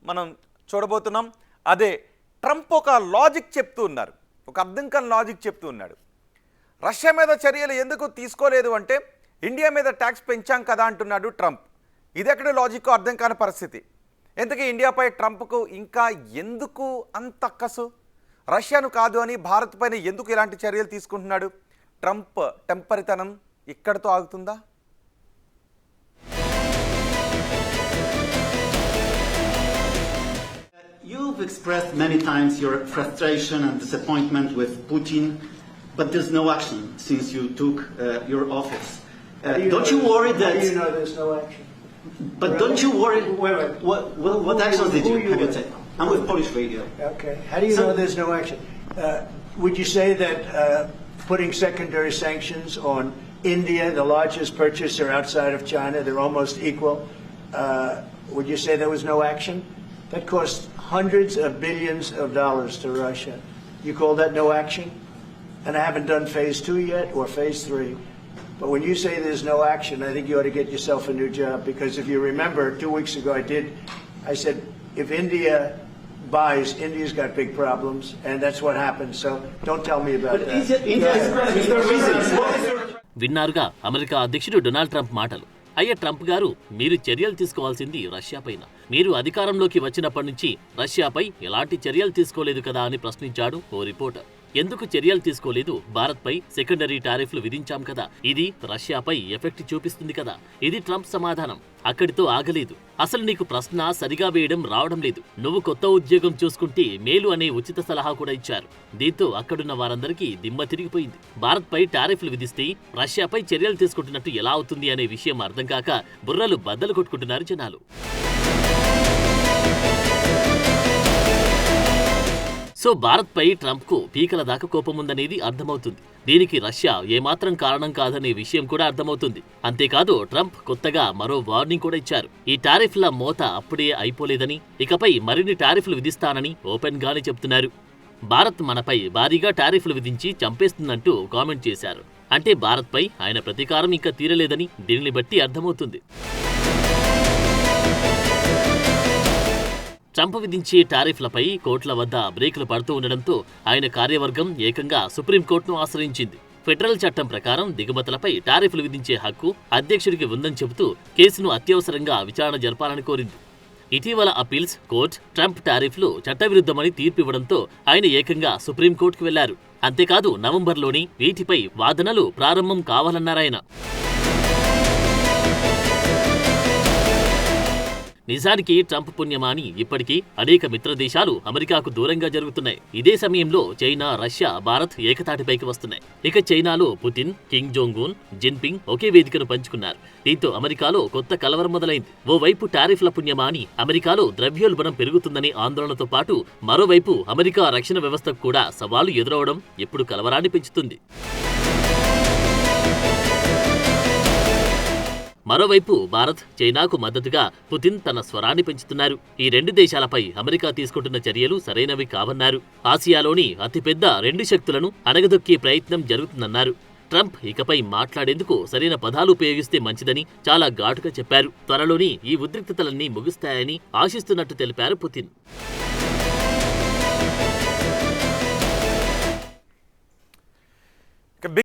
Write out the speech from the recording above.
మనం చూడబోతున్నాం. అదే ట్రంప్ ఒక లాజిక్ చెప్తూ ఉన్నారు, ఒక అర్థం కాని లాజిక్ చెప్తూ ఉన్నాడు. రష్యా మీద చర్యలు ఎందుకు తీసుకోలేదు అంటే ఇండియా మీద ట్యాక్స్ పెంచాం కదా అంటున్నాడు ట్రంప్. ఇది ఎక్కడ లాజిక్ అర్థం కాని పరిస్థితి. ఎందుకు ఇండియాపై ట్రంప్కు ఇంకా ఎందుకు అంత అక్కసు? రష్యాను కాదు అని భారత్ పైన ఎందుకు ఇలాంటి చర్యలు తీసుకుంటున్నాడు? ట్రంప్ టెంపరితనం ఇక్కడితో ఆగుతుందా? You've expressed many times your frustration and disappointment with Putin, but there's no action since you took your office. Don't you worry that... How do you know there's no action? But don't you worry... Wait. What actions did you have you taken? I'm with Polish radio. Okay. How do you know there's no action? Would you say that putting secondary sanctions on India, the largest purchaser outside of China, they're almost equal, would you say there was no action? That cost hundreds of billions of dollars to Russia. You call that no action? And I haven't done phase 2 yet or phase 3. But when you say there's no action, I think you ought to get yourself a new job. Because if you remember, 2 weeks ago I said, if India buys, India's got big problems, and that's what happened. So don't tell me about that. Is there reasons? విన్నారుగా America అధ్యక్షుడు Donald Trump మాటలు. అయ్యా Trump గారు, మీరు చర్యలు తీసుకోవాల్సింది Russia పైన. మీరు అధికారంలోకి వచ్చినప్పటి నుంచి రష్యాపై ఎలాంటి చర్యలు తీసుకోలేదు కదా అని ప్రశ్నించాడు ఓ రిపోర్టర్. ఎందుకు చర్యలు తీసుకోలేదు? భారత్పై సెకండరీ టారిఫ్లు విధించాం కదా, ఇది రష్యాపై ఎఫెక్ట్ చూపిస్తుంది కదా. ఇది ట్రంప్ సమాధానం. అక్కడితో ఆగలేదు. అసలు నీకు ప్రశ్న సరిగా వేయడం రావడం లేదు. నువ్వు కొత్త ఉద్యోగం చూసుకుంటే మేలు అనే ఉచిత సలహా కూడా ఇచ్చారు. దీంతో అక్కడున్న వారందరికీ దిమ్మ తిరిగిపోయింది. భారత్పై టారిఫ్లు విధిస్తే రష్యాపై చర్యలు తీసుకుంటున్నట్టు ఎలా అవుతుంది అనే విషయం అర్థం కాక బుర్రలు బద్దలు కొట్టుకుంటున్నారు జనాలు. సో భారత్పై ట్రంప్కు పీకల దాకా కోపం ఉందనేది అర్థమవుతుంది. దీనికి రష్యా ఏమాత్రం కారణం కాదనే విషయం కూడా అర్థమవుతుంది. అంతేకాదు ట్రంప్ కొత్తగా మరో వార్నింగ్ కూడా ఇచ్చారు. ఈ టారిఫ్ల మోత అప్పుడే అయిపోలేదని, ఇకపై మరిన్ని టారిఫ్లు విధిస్తానని ఓపెన్ గానే చెప్తున్నారు. భారత్ మనపై భారీగా టారిఫ్లు విధించి చంపేస్తుందంటూ కామెంట్ చేశారు. అంటే భారత్పై ఆయన ప్రతీకారం ఇంకా తీరలేదని దీనిని బట్టి అర్థమవుతుంది. ట్రంప్ విధించే టారిఫ్లపై కోర్టుల వద్ద బ్రేకులు పడుతూ ఉండడంతో ఆయన కార్యవర్గం ఏకంగా సుప్రీంకోర్టును ఆశ్రయించింది. ఫెడరల్ చట్టం ప్రకారం దిగుమతులపై టారిఫ్లు విధించే హక్కు అధ్యక్షుడికి ఉందని చెబుతూ కేసును అత్యవసరంగా విచారణ జరపాలని కోరింది. ఇటీవల అప్పీల్స్ కోర్టు ట్రంప్ టారిఫ్లు చట్టవిరుద్ధమని తీర్పు ఇవ్వడంతో ఆయన ఏకంగా సుప్రీంకోర్టుకు వెళ్లారు. అంతేకాదు నవంబర్లోని వీటిపై వాదనలు ప్రారంభం కావాలన్నారాయన. నిజానికి ట్రంప్ పుణ్యమాని ఇప్పటికీ అనేక మిత్రదేశాలు అమెరికాకు దూరంగా జరుగుతున్నాయి. ఇదే సమయంలో చైనా, రష్యా, భారత్ ఏకతాటిపైకి వస్తున్నాయి. ఇక చైనాలో Putin, Kim Jong Un, Jinping ఒకే వేదికను పంచుకున్నారు. దీంతో అమెరికాలో కొత్త కలవరం మొదలైంది. ఓవైపు టారిఫ్ల పుణ్యమాని అమెరికాలో ద్రవ్యోల్బణం పెరుగుతుందనే ఆందోళనతో పాటు మరోవైపు అమెరికా రక్షణ వ్యవస్థకు కూడా సవాలు ఎదురవడం ఇప్పుడు కలవరాన్ని పెంచుతుంది. మరోవైపు భారత్, చైనాకు మద్దతుగా పుతిన్ తన స్వరాన్ని పెంచుతున్నారు. ఈ రెండు దేశాలపై అమెరికా తీసుకుంటున్న చర్యలు సరైనవి కావన్నారు. ఆసియాలోని అతిపెద్ద రెండు శక్తులను అణగదొక్కే ప్రయత్నం జరుగుతుందన్నారు. ట్రంప్ ఇకపై మాట్లాడేందుకు సరైన పదాలు ఉపయోగిస్తే మంచిదని చాలా ఘాటుగా చెప్పారు. త్వరలోని ఈ ఉద్రిక్తతలన్నీ ముగుస్తాయని ఆశిస్తున్నట్టు తెలిపారు పుతిన్.